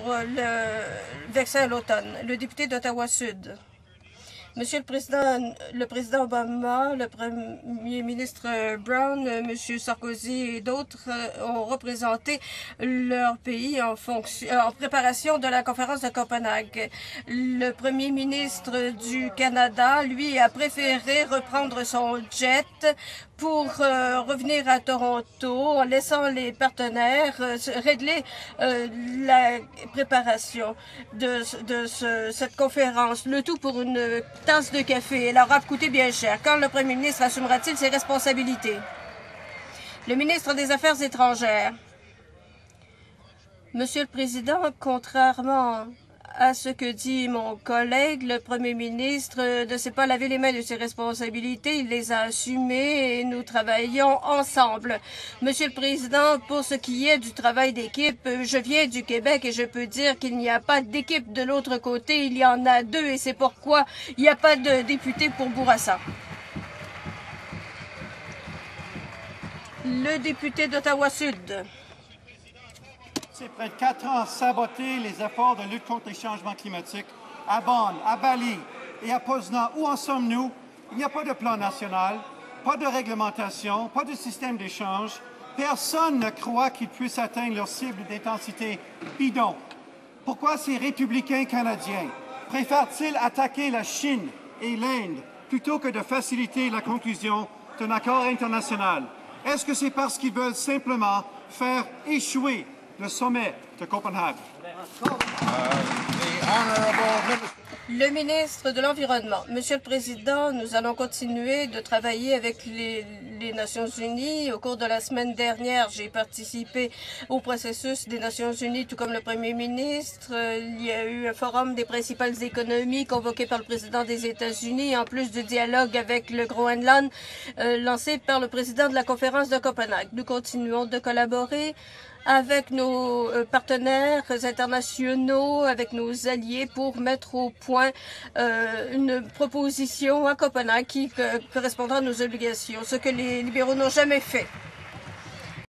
pour le vaccin à l'automne. Le député d'Ottawa-Sud. Monsieur le Président Obama, le Premier ministre Brown, Monsieur Sarkozy et d'autres ont représenté leur pays en préparation de la conférence de Copenhague. Le Premier ministre du Canada, lui, a préféré reprendre son jet pour revenir à Toronto en laissant les partenaires régler la préparation de cette conférence. Le tout pour une tasse de café. Elle aura coûté bien cher. Quand le Premier ministre assumera-t-il ses responsabilités? Le ministre des Affaires étrangères. Monsieur le Président, contrairement à ce que dit mon collègue, le Premier ministre ne s'est pas lavé les mains de ses responsabilités. Il les a assumées et nous travaillons ensemble. Monsieur le Président, pour ce qui est du travail d'équipe, je viens du Québec et je peux dire qu'il n'y a pas d'équipe de l'autre côté. Il y en a deux et c'est pourquoi il n'y a pas de député pour Bourassa. Le député d'Ottawa-Sud. C'est près de 4 ans à saboter les efforts de lutte contre les changements climatiques. À Bonn, à Bali et à Poznan, où en sommes-nous? Il n'y a pas de plan national, pas de réglementation, pas de système d'échange. Personne ne croit qu'ils puissent atteindre leur cible d'intensité bidon. Pourquoi ces républicains canadiens préfèrent-ils attaquer la Chine et l'Inde plutôt que de faciliter la conclusion d'un accord international? Est-ce que c'est parce qu'ils veulent simplement faire échouer le sommet de Copenhague? Le ministre de l'Environnement. Monsieur le Président, nous allons continuer de travailler avec les Nations unies. Au cours de la semaine dernière, j'ai participé au processus des Nations unies, tout comme le Premier ministre. Il y a eu un forum des principales économies convoqué par le président des États-Unis, en plus du dialogue avec le Groenland lancé par le président de la conférence de Copenhague. Nous continuons de collaborer avec nos partenaires internationaux, avec nos alliés pour mettre au point une proposition à Copenhague qui correspondra à nos obligations, ce que les libéraux n'ont jamais fait.